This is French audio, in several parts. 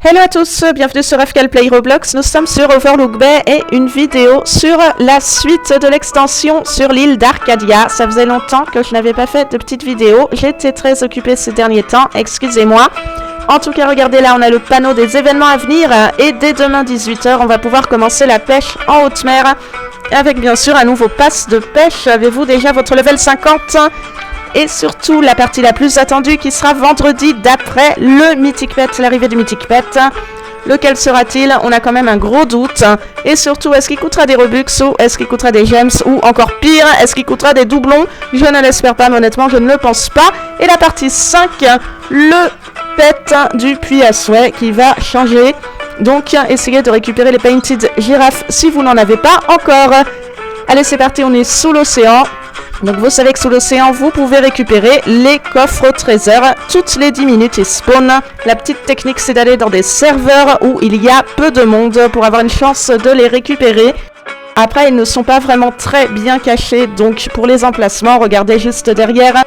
Hello à tous, bienvenue sur FKL Play Roblox, nous sommes sur Overlook Bay et une vidéo sur la suite de l'extension sur l'île d'Arcadia. Ça faisait longtemps que je n'avais pas fait de petite vidéo, j'étais très occupée ces derniers temps, excusez-moi. En tout cas, regardez là, on a le panneau des événements à venir et dès demain 18h, on va pouvoir commencer la pêche en haute mer avec bien sûr un nouveau pass de pêche. Avez-vous déjà votre level 50 ? Et surtout, la partie la plus attendue qui sera vendredi d'après le Mythic Pet, l'arrivée du Mythic Pet. Lequel sera-t-il ? On a quand même un gros doute. Et surtout, est-ce qu'il coûtera des Robux ou est-ce qu'il coûtera des Gems ou encore pire, est-ce qu'il coûtera des doublons ? Je ne l'espère pas, mais honnêtement, je ne le pense pas. Et la partie 5, le Pet du puits à souhait qui va changer. Donc, essayez de récupérer les Painted Giraffe si vous n'en avez pas encore. Allez, c'est parti, on est sous l'océan. Donc vous savez que sous l'océan, vous pouvez récupérer les coffres au trésor. Toutes les 10 minutes, ils spawnent. La petite technique, c'est d'aller dans des serveurs où il y a peu de monde pour avoir une chance de les récupérer. Après, ils ne sont pas vraiment très bien cachés. Donc pour les emplacements, regardez juste derrière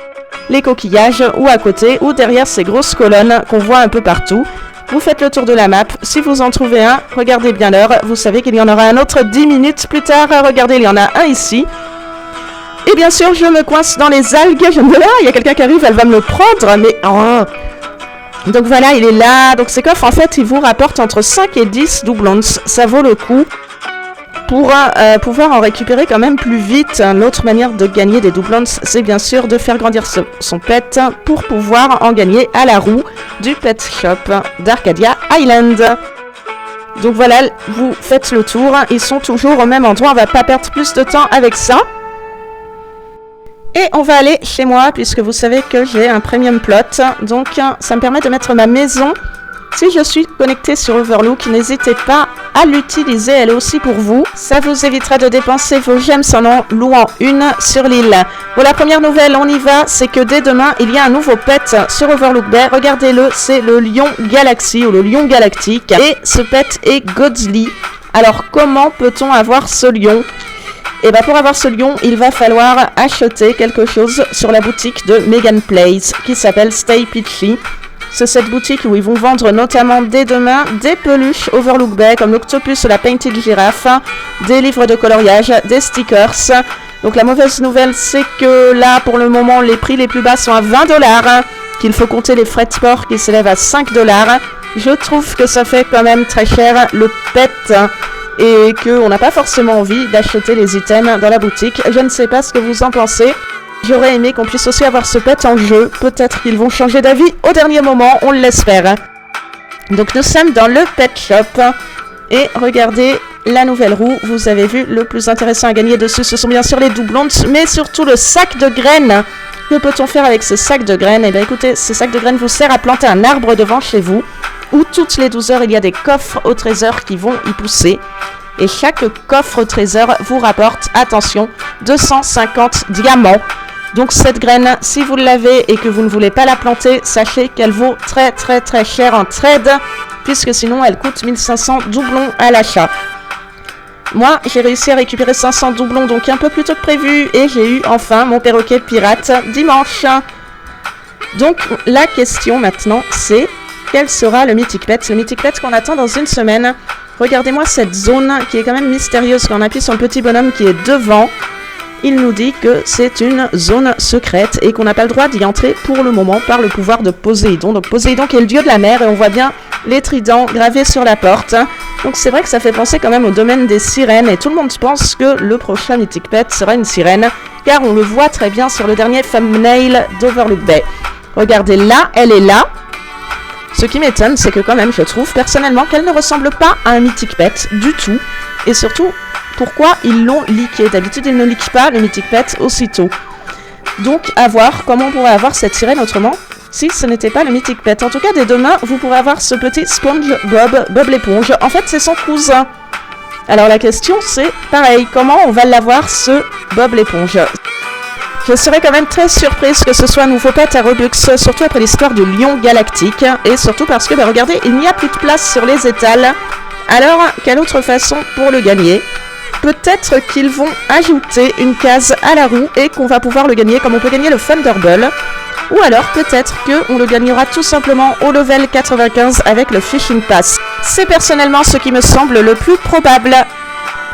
les coquillages ou à côté ou derrière ces grosses colonnes qu'on voit un peu partout. Vous faites le tour de la map. Si vous en trouvez un, regardez bien l'heure. Vous savez qu'il y en aura un autre 10 minutes plus tard. Regardez, il y en a un ici. Et bien sûr, je me coince dans les algues. Je me dis, il y a quelqu'un qui arrive, elle va me le prendre. Mais oh. Donc voilà, il est là. Donc ces coffres, en fait, ils vous rapportent entre 5 et 10 doublons. Ça vaut le coup pour pouvoir en récupérer quand même plus vite. L'autre manière de gagner des doublons, c'est bien sûr de faire grandir son pet pour pouvoir en gagner à la roue du pet shop d'Arcadia Island. Donc voilà, vous faites le tour. Ils sont toujours au même endroit. On va pas perdre plus de temps avec ça. Et on va aller chez moi, puisque vous savez que j'ai un premium plot. Donc, ça me permet de mettre ma maison. Si je suis connectée sur Overlook, n'hésitez pas à l'utiliser, elle est aussi pour vous. Ça vous évitera de dépenser vos gemmes en en louant une sur l'île. Bon, la première nouvelle, on y va, c'est que dès demain, il y a un nouveau pet sur Overlook Bay. Regardez-le, c'est le lion Galaxy, ou le lion galactique. Et ce pet est Godly. Alors, comment peut-on avoir ce lion ? Et bien pour avoir ce lion, il va falloir acheter quelque chose sur la boutique de Megan Place qui s'appelle Stay Peachy. C'est cette boutique où ils vont vendre notamment dès demain des peluches Overlook Bay comme l'Octopus ou la Painted Giraffe, des livres de coloriage, des stickers. Donc la mauvaise nouvelle, c'est que là pour le moment les prix les plus bas sont à 20$, qu'il faut compter les frais de port qui s'élèvent à 5$. Je trouve que ça fait quand même très cher le pet. Et qu'on n'a pas forcément envie d'acheter les items dans la boutique. Je ne sais pas ce que vous en pensez. J'aurais aimé qu'on puisse aussi avoir ce pet en jeu. Peut-être qu'ils vont changer d'avis au dernier moment, on l'espère. Donc nous sommes dans le pet shop. Et regardez la nouvelle roue. Vous avez vu, le plus intéressant à gagner dessus, ce sont bien sûr les doublons, mais surtout le sac de graines. Que peut-on faire avec ce sac de graines ? Eh bien écoutez, ce sac de graines vous sert à planter un arbre devant chez vous, où toutes les 12 heures, il y a des coffres au trésor qui vont y pousser. Et chaque coffre au trésor vous rapporte, attention, 250 diamants. Donc cette graine, si vous l'avez et que vous ne voulez pas la planter, sachez qu'elle vaut très très très cher en trade, puisque sinon elle coûte 1500 doublons à l'achat. Moi, j'ai réussi à récupérer 500 doublons, donc un peu plus tôt que prévu, et j'ai eu enfin mon perroquet pirate dimanche. Donc la question maintenant, c'est quel sera le Mythic Pet ? Le Mythic Pet qu'on attend dans une semaine. Regardez-moi cette zone qui est quand même mystérieuse. Quand on appuie sur le petit bonhomme qui est devant, il nous dit que c'est une zone secrète et qu'on n'a pas le droit d'y entrer pour le moment par le pouvoir de Poséidon. Donc Poséidon qui est le dieu de la mer et on voit bien les tridents gravés sur la porte. Donc c'est vrai que ça fait penser quand même au domaine des sirènes et tout le monde pense que le prochain Mythic Pet sera une sirène car on le voit très bien sur le dernier thumbnail d'Overlook Bay. Regardez là, elle est là. Ce qui m'étonne, c'est que quand même, je trouve personnellement qu'elle ne ressemble pas à un Mythic Pet du tout. Et surtout, pourquoi ils l'ont leaké ? D'habitude, ils ne leakent pas le Mythic Pet aussitôt. Donc, à voir comment on pourrait avoir cette sirène autrement si ce n'était pas le Mythic Pet. En tout cas, dès demain, vous pourrez avoir ce petit Bob l'éponge. En fait, c'est son cousin. Alors la question, c'est pareil, comment on va l'avoir ce Bob l'éponge ? Je serais quand même très surprise que ce soit un nouveau pet à Robux, surtout après l'histoire du lion galactique, et surtout parce que, regardez, il n'y a plus de place sur les étals. Alors, quelle autre façon pour le gagner ? Peut-être qu'ils vont ajouter une case à la roue et qu'on va pouvoir le gagner, comme on peut gagner le Thunderball. ou alors peut-être qu'on le gagnera tout simplement au level 95 avec le Fishing Pass. C'est personnellement ce qui me semble le plus probable.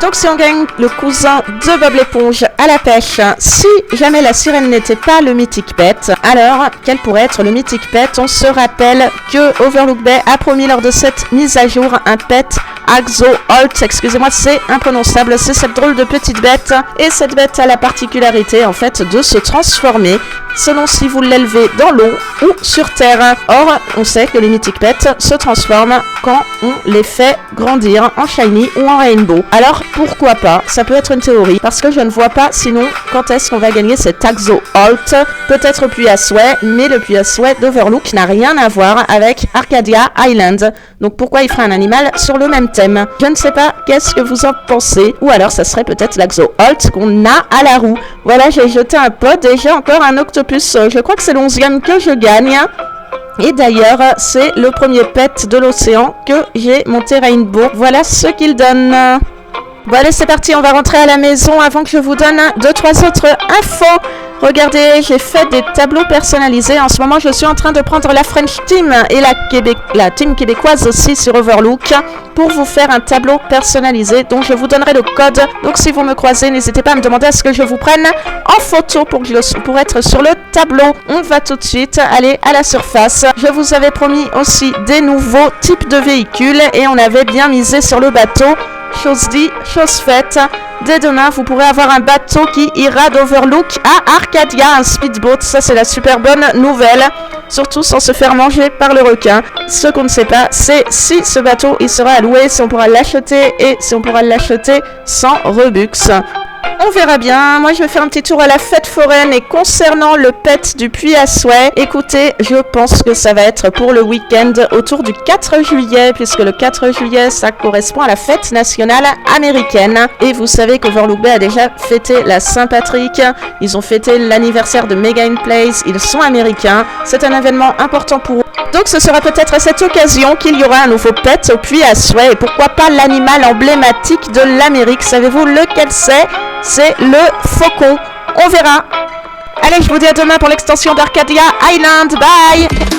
Donc si on gagne le cousin de Bob l'éponge à la pêche, si jamais la sirène n'était pas le Mythic Pet, alors quel pourrait être le Mythic Pet? On se rappelle que Overlook Bay a promis lors de cette mise à jour un pet Axo-Holt, excusez-moi c'est imprononçable, c'est cette drôle de petite bête, et cette bête a la particularité en fait de se transformer selon si vous l'élevez dans l'eau ou sur terre. Or, on sait que les Mythic Pets se transforment quand on les fait grandir en shiny ou en rainbow. Alors, pourquoi pas? Ça peut être une théorie, parce que je ne vois pas sinon quand est-ce qu'on va gagner cet Axo-Holt. Peut-être au puits à souhait, mais le puits à souhait d'Overlook n'a rien à voir avec Arcadia Island. Donc pourquoi il ferait un animal sur le même thème? Je ne sais pas, qu'est-ce que vous en pensez? Ou alors ça serait peut-être l'Axo-Holt qu'on a à la roue. Voilà, j'ai jeté un pod et j'ai encore un octopus. Je crois que c'est l'11e que je gagne. Et d'ailleurs, c'est le premier pet de l'océan que j'ai monté Rainbow. Voilà ce qu'il donne. Bon allez, c'est parti, on va rentrer à la maison avant que je vous donne 2-3 autres infos. Regardez, j'ai fait des tableaux personnalisés. En ce moment, je suis en train de prendre la French Team et la team québécoise aussi sur Overlook pour vous faire un tableau personnalisé dont je vous donnerai le code. Donc si vous me croisez, n'hésitez pas à me demander à ce que je vous prenne en photo pour être sur le tableau. On va tout de suite aller à la surface. Je vous avais promis aussi des nouveaux types de véhicules et on avait bien misé sur le bateau. Chose dit, chose faite. Dès demain, vous pourrez avoir un bateau qui ira d'Overlook à Arcadia, un speedboat. Ça, c'est la super bonne nouvelle. Surtout sans se faire manger par le requin. Ce qu'on ne sait pas, c'est si ce bateau, il sera alloué, si on pourra l'acheter et si on pourra l'acheter sans Robux. On verra bien. Moi, je vais faire un petit tour à la fête foraine. Et concernant le pet du puits à souhait, écoutez, je pense que ça va être pour le week-end autour du 4 juillet, puisque le 4 juillet, ça correspond à la fête nationale américaine. Et vous savez qu'Overlook Bay a déjà fêté la Saint-Patrick. Ils ont fêté l'anniversaire de Megan Place. Ils sont américains. C'est un événement important pour eux. Donc ce sera peut-être à cette occasion qu'il y aura un nouveau pet au puits à souhait. Et pourquoi pas l'animal emblématique de l'Amérique? Savez-vous lequel c'est? C'est le faucon. On verra. Allez, je vous dis à demain pour l'extension d'Arcadia Island. Bye!